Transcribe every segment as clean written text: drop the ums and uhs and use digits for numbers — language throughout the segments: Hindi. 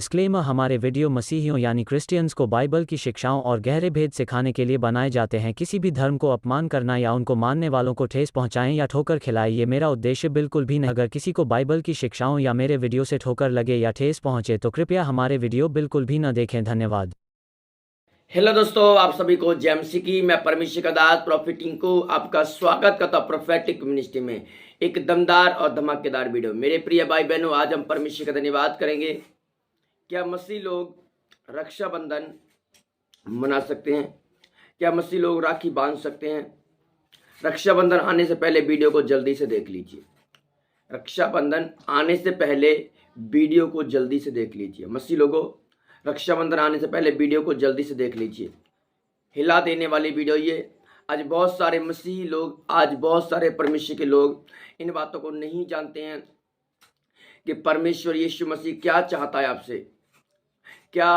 डिस्क्लेमर हमारे वीडियो मसीहियों यानी क्रिश्चियंस को बाइबल की शिक्षाओं और गहरे भेद सिखाने के लिए बनाए जाते हैं। किसी भी धर्म को अपमान करना या उनको मानने वालों को ठेस पहुंचाएं या ठोकर खिलाएं, ये मेरा उद्देश्य बिल्कुल भी नहीं। अगर किसी को बाइबल की शिक्षाओं या मेरे वीडियो से ठोकर लगे या ठेस पहुंचे तो कृपया हमारे वीडियो बिल्कुल भी न देखें। धन्यवाद। हेलो दोस्तों, आप सभी को जय मसीह की। मैं परमेश्वर का दास प्रॉफिटिंग को आपका स्वागत करता हूं प्रोफेटिक मिनिस्ट्री में एक दमदार और धमाकेदार वीडियो। मेरे प्रिय भाई बहनों, आज हम परमेश्वर का धन्यवाद करेंगे। क्या मसीह लोग रक्षाबंधन मना सकते हैं? क्या मसीह लोग राखी बांध सकते हैं? रक्षाबंधन आने से पहले वीडियो को जल्दी से देख लीजिए। रक्षाबंधन आने से पहले वीडियो को जल्दी से देख लीजिए। मसीह लोगों, रक्षाबंधन आने से पहले वीडियो को जल्दी से देख लीजिए। हिला देने वाली वीडियो ये। आज बहुत सारे मसीही लोग, आज बहुत सारे परमेश्वर के लोग इन बातों को नहीं जानते हैं कि परमेश्वर यीशु मसीह क्या चाहता है आपसे। क्या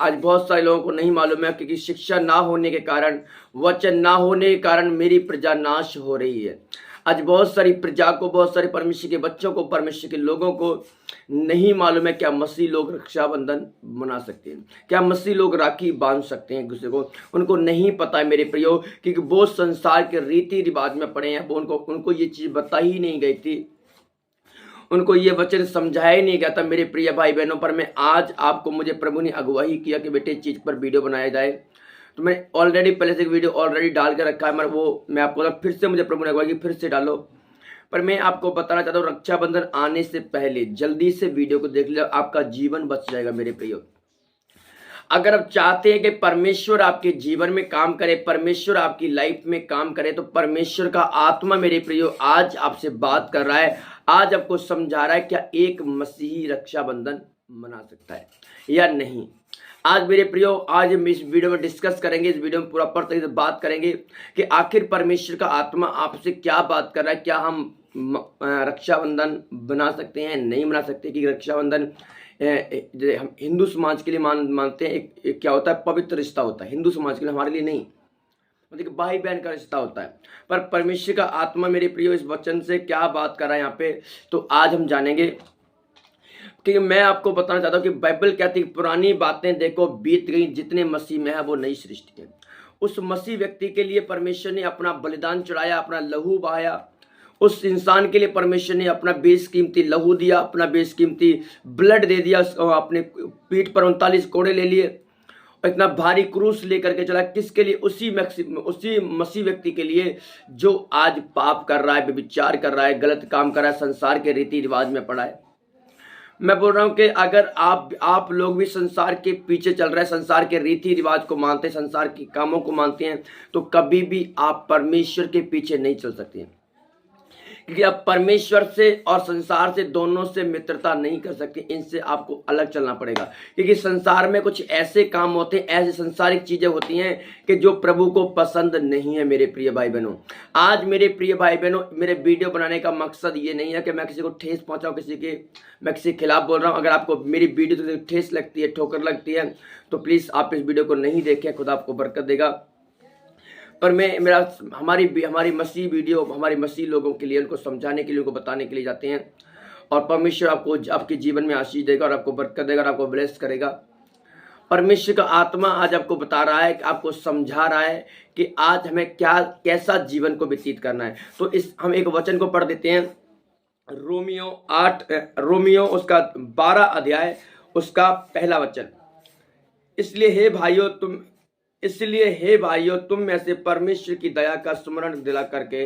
आज बहुत सारे लोगों को नहीं मालूम है, क्योंकि शिक्षा ना होने के कारण, वचन ना होने के कारण मेरी प्रजा नाश हो रही है। आज बहुत सारी प्रजा को, बहुत सारे परमेश्वर के बच्चों को, परमेश्वर के लोगों को नहीं मालूम है क्या मसीह लोग रक्षाबंधन मना सकते हैं, क्या मसीह लोग राखी बांध सकते हैं एक दूसरे को। उनको नहीं पता है मेरे प्रियो, क्योंकि वो संसार के रीति रिवाज में पड़े हैं। वो उनको ये चीज़ बताई ही नहीं गई थी, उनको ये वचन समझाया ही नहीं गया था मेरे प्रिय भाई बहनों। पर मैं आज आपको, मुझे प्रभु ने अगुवाई किया कि बेटे चीज़ पर वीडियो बनाया जाए, तो मैं ऑलरेडी पहले से वीडियो ऑलरेडी डाल के रखा है। मैं आपको फिर से, मुझे प्रभु ने अगुवाई की फिर से डालो। पर मैं आपको बताना चाहता हूँ, रक्षाबंधन आने से पहले जल्दी से वीडियो को देख लिया, आपका जीवन बच जाएगा मेरे प्रियो। अगर आप चाहते हैं कि परमेश्वर आपके जीवन में काम करे, परमेश्वर आपकी लाइफ में काम करे, तो परमेश्वर का आत्मा मेरे प्रियो आज आपसे बात कर रहा है, आज आपको समझा रहा है क्या एक मसीही रक्षाबंधन मना सकता है या नहीं। आज मेरे प्रियो, आज हम इस वीडियो में डिस्कस करेंगे, इस वीडियो में पूरा तरीके से बात करेंगे कि आखिर परमेश्वर का आत्मा आपसे क्या बात कर रहा है। क्या हम रक्षाबंधन बना सकते हैं, नहीं बना सकते? कि रक्षाबंधन हम हिंदू समाज के लिए मानते हैं, एक क्या होता है, पवित्र रिश्ता होता है हिंदू समाज के लिए, हमारे लिए नहीं। मतलब भाई बहन का रिश्ता होता है। पर परमेश्वर का आत्मा मेरे प्रियो इस वचन से क्या बात कर रहा है यहाँ पे, तो आज हम जानेंगे। क्योंकि मैं आपको बताना चाहता हूँ कि बाइबल कहती है पुरानी बातें देखो बीत गई, जितने मसीह में है वो नई सृष्टि है। उस मसीह व्यक्ति के लिए परमेश्वर ने अपना बलिदान चढ़ाया, अपना लहू बहाया। उस इंसान के लिए परमेश्वर ने अपना बेशकीमती लहू दिया, अपना बेशकीमती ब्लड दे दिया। अपने पीठ पर 39 कोड़े ले लिए और इतना भारी क्रूस लेकर के चला। किसके लिए? उसी मसीह व्यक्ति के लिए जो आज पाप कर रहा है, व्यभिचार कर रहा है, गलत काम कर रहा है, संसार के रीति रिवाज में पड़ा है। मैं बोल रहा हूं कि अगर आप लोग भी संसार के पीछे चल रहे हैं, संसार के रीति रिवाज को मानते हैं, संसार के कामों को मानते हैं, तो कभी भी आप परमेश्वर के पीछे नहीं चल सकते हैं। क्योंकि आप परमेश्वर से और संसार से, दोनों से मित्रता नहीं कर सकते। इनसे आपको अलग चलना पड़ेगा। क्योंकि संसार में कुछ ऐसे काम होते हैं, ऐसी संसारिक चीजें होती हैं कि जो प्रभु को पसंद नहीं है मेरे प्रिय भाई बहनों। आज मेरे प्रिय भाई बहनों, मेरे वीडियो बनाने का मकसद ये नहीं है कि मैं किसी को ठेस पहुंचाऊं, मैं किसी के खिलाफ बोल रहा हूं। अगर आपको मेरी वीडियो से ठेस लगती है, ठोकर लगती है, तो प्लीज आप इस वीडियो को नहीं देखें। खुदा आपको बरकत देगा। पर हमारी मसीह वीडियो हमारे मसीह लोगों के लिए, उनको समझाने के लिए, उनको बताने के लिए जाते हैं। और परमेश्वर आपको आपके जीवन में आशीष देगा और आपको बरकत देगा और आपको ब्लेस करेगा। परमेश्वर का आत्मा आज आपको बता रहा है, आपको समझा रहा है कि आज हमें कैसा जीवन को व्यतीत करना है। तो हम एक वचन को पढ़ देते हैं, रोमियो उसका 12 अध्याय उसका पहला वचन। इसलिए हे भाइयों, तुम में से परमेश्वर की दया का स्मरण दिला करके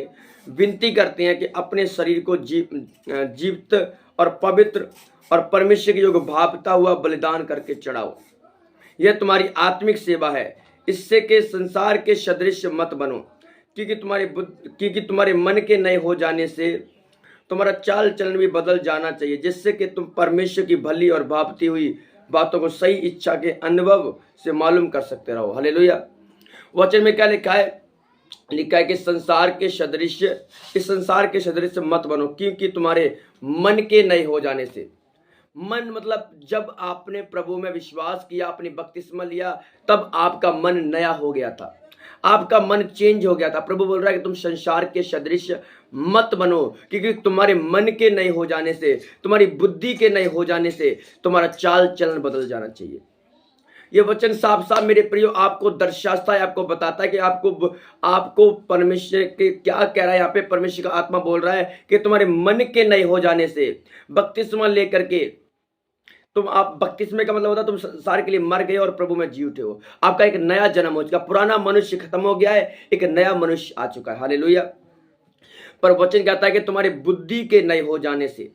विनती करते हैं कि अपने शरीर को जीवित और पवित्र और परमेश्वर के योग्य भावता हुआ बलिदान करके चढ़ाओ। यह तुम्हारी आत्मिक सेवा है। इससे के संसार के सदृश मत बनो, क्योंकि तुम्हारे मन के नए हो जाने से तुम्हारा चाल चलन भी बदल जाना चाहिए, जिससे कि तुम परमेश्वर की भली और भावती हुई बातों को सही इच्छा के अनुभव से मालूम कर सकते रहो। हालेलुया। वचन में क्या लिखा है? लिखा है कि इस संसार के सदृश मत बनो, क्योंकि तुम्हारे मन के नए हो जाने से। मन मतलब जब आपने प्रभु में विश्वास किया, अपनी बपतिस्मा लिया, तब आपका मन नया हो गया था। आपका मन चेंज हो गया था। प्रभु बोल रहा है कि तुम संसार के सदृश मत बनो, क्योंकि तुम्हारे मन के नए हो जाने से, तुम्हारी बुद्धि के नए हो जाने से तुम्हारा चाल चलन बदल जाना चाहिए। ये वचन साफ साफ मेरे प्रियो आपको दर्शाता है, आपको बताता है कि आपको परमेश्वर के क्या कह रहा है। यहाँ पे परमेश्वर का आत्मा बोल रहा है कि तुम्हारे मन के नए हो जाने से, बपतिस्मा लेकर के आप बपतिस्मे का मतलब होता है तुम संसार के लिए मर गए और प्रभु में जी उठे हो। आपका एक नया जन्म हो चुका, पुराना मनुष्य खत्म हो गया है, एक नया मनुष्य आ चुका है। हालेलुया। पर वचन कहता है कि तुम्हारी बुद्धि के नए हो जाने से,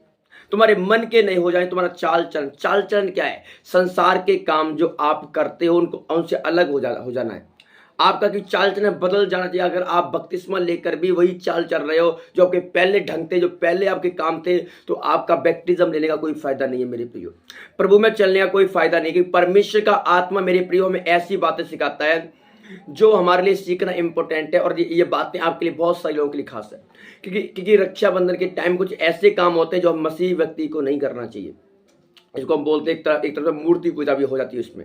तुम्हारे मन के नहीं हो जाए, तुम्हारा चाल चलन क्या है? संसार के काम जो आप करते हो उनको उनसे अलग हो जाना है। आपका कि चाल चलन बदल जाना चाहिए। अगर आप बपतिस्मा लेकर भी वही चाल चल रहे हो जो आपके पहले ढंग थे, जो पहले आपके काम थे, तो आपका बैप्टिज्म लेने का कोई फायदा नहीं है मेरे प्रियो। प्रभु में चलने का कोई फायदा नहीं, क्योंकि परमेश्वर का आत्मा मेरे प्रियो में ऐसी बातें सिखाता है जो हमारे लिए सीखना इंपॉर्टेंट है। और ये बातें आपके लिए, बहुत सारे लोगों के लिए खास है, क्योंकि रक्षाबंधन के टाइम कुछ ऐसे काम होते हैं जो मसीह व्यक्ति को नहीं करना चाहिए। इसको हम बोलते हैं एक तरह से मूर्ति पूजा भी हो जाती है उसमें।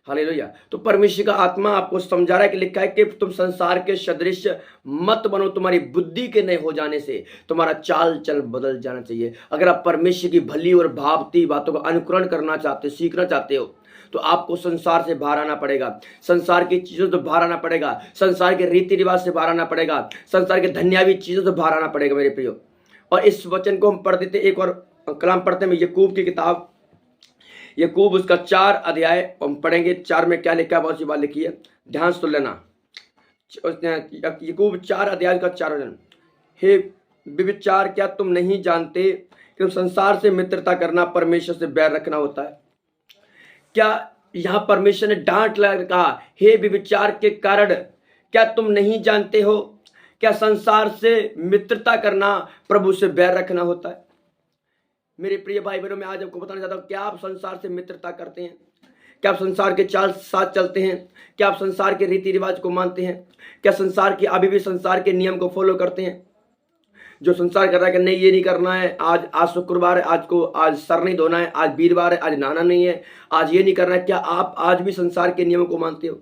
हालेलुया। तो परमेश्वर का आत्मा आपको समझा रहा है कि लिखा है कि तुम संसार के सदृश मत बनो, तुम्हारी बुद्धि के नए हो जाने से तुम्हारा चाल चल बदल जाना चाहिए। अगर आप परमेश्वर की भली और भावती बातों का अनुकरण करना चाहते हो, सीखना चाहते हो, तो आपको संसार से बाहर आना पड़ेगा, संसार की चीजों से बाहर आना पड़ेगा, संसार के रीति रिवाज से बाहर आना पड़ेगा, संसार के धन्यावी चीजों से बाहर आना पड़ेगा मेरे प्रियो। और इस वचन को हम पढ़ देते, एक और कलाम पढ़ते हैं याकूब की किताब, याकूब उसका 4 अध्याय हम पढ़ेंगे। 4 में क्या लिखा है, बहुत सी बात लिखी है, ध्यान से लेना। याकूब 4 अध्याय का 4 वचन, हे व्यभिचार, क्या तुम नहीं जानते कि संसार से मित्रता करना परमेश्वर से बैर रखना होता है? क्या यहां परमेश्वर ने डांट लगा कहा, हे व्यभिचार के कारण क्या तुम नहीं जानते हो क्या संसार से मित्रता करना प्रभु से बैर रखना होता है? मेरे प्रिय भाई बहनों, मैं आज आपको बताना चाहता हूं, क्या आप संसार से मित्रता करते हैं? क्या आप संसार के चाल साथ चलते हैं? क्या आप संसार के रीति रिवाज को मानते हैं? क्या संसार की अभी भी संसार के नियम को फॉलो करते हैं? जो संसार कर रहा है कि नहीं ये नहीं करना है, आज शुक्रवार है, आज सर नहीं धोना है, आज वीरवार है, आज नहाना नहीं है, आज ये नहीं करना है, क्या आप आज भी संसार के नियमों को मानते हो?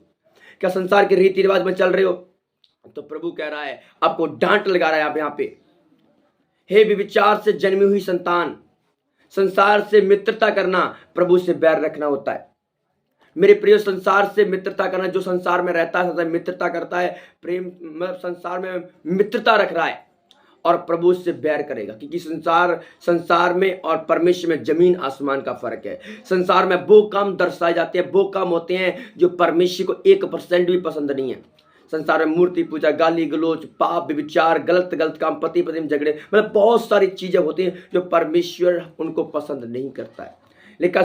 क्या संसार के रीति रिवाज में चल रहे हो? तो प्रभु कह रहा है, आपको डांट लगा रहा है यहाँ पे, हे व्यभिचार से जन्मी हुई संतान, संसार से मित्रता करना प्रभु से बैर रखना होता है। मेरे प्रिय, संसार से मित्रता करना, जो संसार में रहता है मित्रता करता है, प्रेम मतलब संसार में मित्रता रख रहा है और प्रभु से बैर करेगा, क्योंकि संसार में और परमेश्वर में जमीन आसमान का फर्क है। संसार में वो काम दर्शाए जाते हैं, वो काम होते हैं जो परमेश्वर को 1% भी पसंद नहीं है। संसार में मूर्ति पूजा, गाली गलोच, पाप, विचार, गलत काम, पति पत्नी में झगड़े, मतलब बहुत सारी चीजें होती हैं जो परमेश्वर उनको पसंद नहीं करता है। लिखा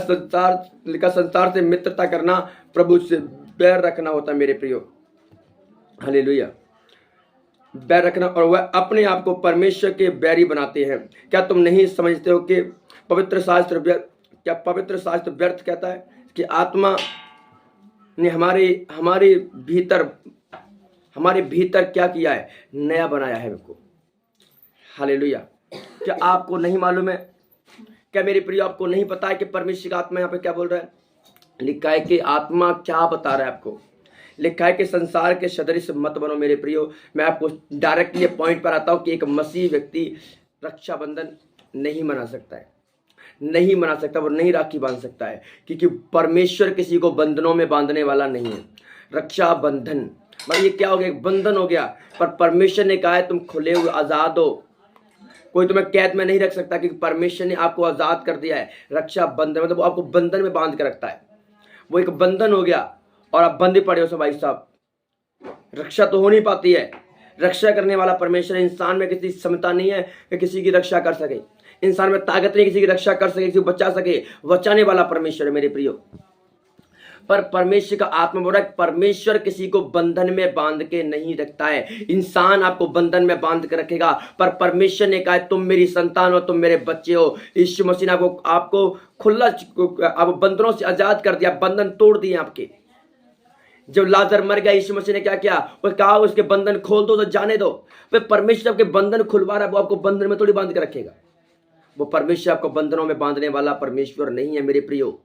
संसार से मित्रता करना प्रभु से बैर रखना होता है मेरे प्रियो। हालेलुया। बैर रखना, और वह अपने आप को परमेश्वर के बैरी बनाते हैं। क्या तुम नहीं समझते हो कि पवित्र शास्त्र व्यर्थ कहता है कि आत्मा ने हमारे भीतर क्या किया है? नया बनाया है हमको। हालेलुया। क्या आपको नहीं मालूम है? क्या मेरे प्रिय आपको नहीं पता है कि परमेश्वर का आत्मा यहाँ पे क्या बोल रहा है? लिखा है कि आत्मा क्या बता रहा है आपको? लिखा है कि संसार के सदृश मत बनो मेरे प्रियो। मैं आपको डायरेक्टली पॉइंट पर आता हूं कि एक मसीह व्यक्ति रक्षाबंधन नहीं मना सकता है, नहीं मना सकता, वो नहीं राखी बांध सकता है, क्योंकि परमेश्वर किसी को बंधनों में बांधने वाला नहीं है। रक्षाबंधन भाई ये क्या हो गया? एक बंधन हो गया, पर परमेश्वर ने कहा है तुम खुले हुए आजाद हो, कोई तुम्हें कैद में नहीं रख सकता, क्योंकि परमेश्वर ने आपको आजाद कर दिया है। रक्षाबंधन मतलब वो आपको बंधन में बांध कर रखता है, वो एक बंधन हो गया और आप बंधे पड़े हो। सब भाई साहब, रक्षा तो हो नहीं पाती है। रक्षा करने वाला परमेश्वर। इंसान में किसी क्षमता नहीं है कि किसी की रक्षा कर सके, इंसान में ताकत नहीं किसी की रक्षा कर सके, किसी को बचा सके। बचाने वाला परमेश्वर है मेरे प्रियो। पर परमेश्वर का आत्मा बोल रहा है, परमेश्वर किसी को बंधन में बांध के नहीं रखता है। इंसान आपको बंधन में बांध के रखेगा, पर परमेश्वर ने कहा है तुम मेरी संतान हो, तुम मेरे बच्चे हो। यीशु मसीह ने आपको खुला, आप बंधनों से आजाद कर दिया, बंधन तोड़ दिए आपके। जब लाजर मर गया, यीशु मसीह ने क्या किया? वो कहा उसके बंधन खोल दो, तो जाने दो। फिर परमेश्वर आपके बंधन खुलवा रहा है, वो आपको बंधन में थोड़ी बांध के रखेगा। वो परमेश्वर आपको बंधनों में बांधने वाला परमेश्वर नहीं है मेरे प्रियो।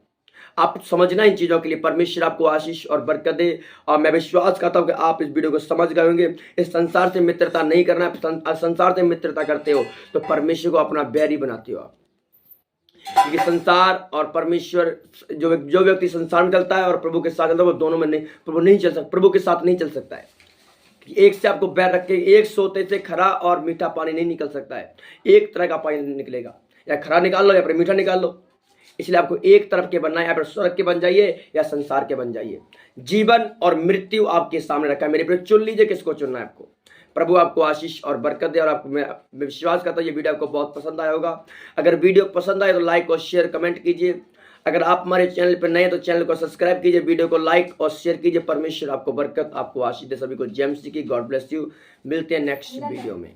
आप समझना इन चीज़ों के लिए। परमेश्वर आपको आशीष और बरकत दे। और मैं विश्वास करता हूँ कि आप इस वीडियो को समझ गए होंगे। इस संसार से मित्रता नहीं करना। संसार से मित्रता करते हो तो परमेश्वर को अपना बैरी बनाते हो आप। क्योंकि संसार और परमेश्वर, जो व्यक्ति संसार में चलता है और प्रभु के साथ चलता है, वो दोनों में नहीं, प्रभु के साथ नहीं चल सकता है। एक से आपको बैर रख के, एक सोते से खरा और मीठा पानी नहीं निकल सकता है। एक तरह का पानी निकलेगा, या खरा निकाल लो या फिर मीठा निकाल लो। इसलिए आपको एक तरफ के बनना है, या फिर स्वर्ग के बन जाइए या संसार के बन जाइए। जीवन और मृत्यु आपके सामने रखा है। मेरे प्रिय, चुन लीजिए किसको चुनना है आपको। प्रभु आपको आशीष और बरकत दे। और आपको मैं विश्वास करता हूँ ये वीडियो आपको बहुत पसंद आया होगा। अगर वीडियो पसंद आए तो लाइक और शेयर कमेंट कीजिए। अगर आप हमारे चैनल पर नए हैं तो चैनल को सब्सक्राइब कीजिए, वीडियो को लाइक और शेयर कीजिए। परमेश्वर आपको बरकत, आपको आशीष दे। सभी को जेम्स की गॉड ब्लेस यू। मिलते हैं नेक्स्ट वीडियो में।